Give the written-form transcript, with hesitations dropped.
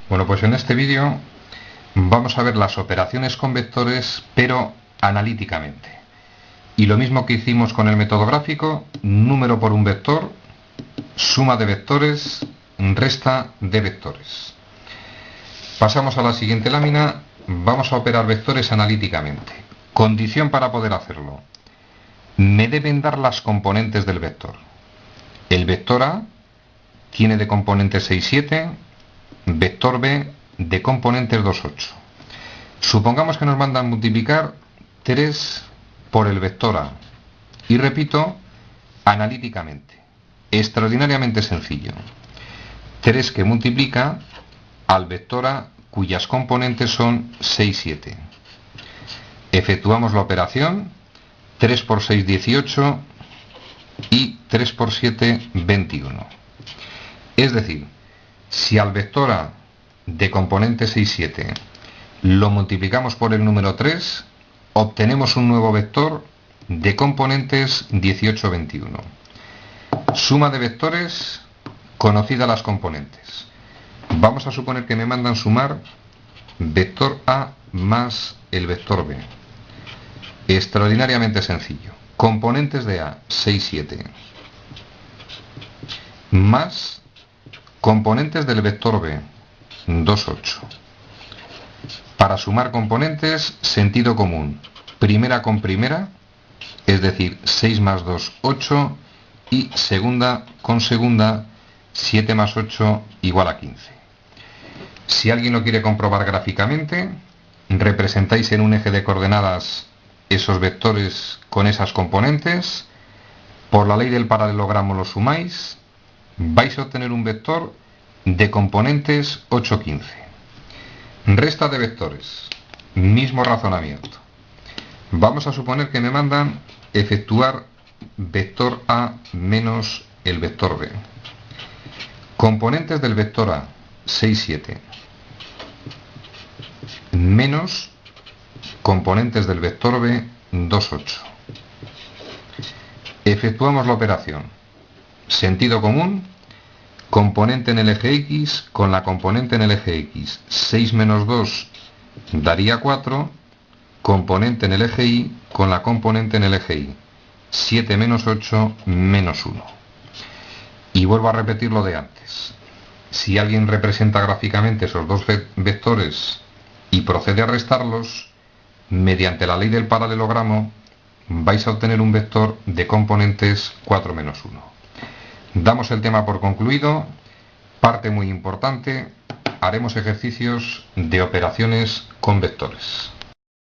Bueno, pues en este vídeo vamos a ver las operaciones con vectores, pero analíticamente. Y lo mismo que hicimos con el método gráfico, número por un vector, suma de vectores, resta de vectores. Pasamos a la siguiente lámina, vamos a operar vectores analíticamente. Condición para poder hacerlo: me deben dar las componentes del vector. El vector A tiene de componentes 6, 7, vector B de componentes 2, 8. Supongamos que nos mandan multiplicar 3 por el vector A. Y repito, analíticamente, extraordinariamente sencillo. 3 que multiplica al vector A cuyas componentes son 6, 7. Efectuamos la operación. 3 por 6, 18 y 3 por 7, 21. Es decir, si al vector A de componente 6, 7 lo multiplicamos por el número 3, obtenemos un nuevo vector de componentes 18, 21. Suma de vectores, conocida las componentes. Vamos a suponer que me mandan sumar vector A más el vector B. Extraordinariamente sencillo. Componentes de A, 6, 7. Más componentes del vector B, 2, 8. Para sumar componentes, sentido común. Primera con primera, es decir, 6 más 2, 8. Y segunda con segunda, 7 más 8 igual a 15. Si alguien lo quiere comprobar gráficamente, representáis en un eje de coordenadas esos vectores con esas componentes. Por la ley del paralelogramo lo sumáis. Vais a obtener un vector de componentes 8, 15. Resta de vectores. Mismo razonamiento. Vamos a suponer que me mandan efectuar vector A menos el vector B. Componentes del vector A, 6, 7. Menos componentes del vector B, 2, 8. Efectuamos la operación. Sentido común. Componente en el eje X con la componente en el eje X. 6 menos 2 daría 4. Componente en el eje Y con la componente en el eje Y. 7 menos 8 menos 1. Y vuelvo a repetir lo de antes. Si alguien representa gráficamente esos dos vectores y procede a restarlos, mediante la ley del paralelogramo vais a obtener un vector de componentes 4 menos 1. Damos el tema por concluido. Parte muy importante: haremos ejercicios de operaciones con vectores.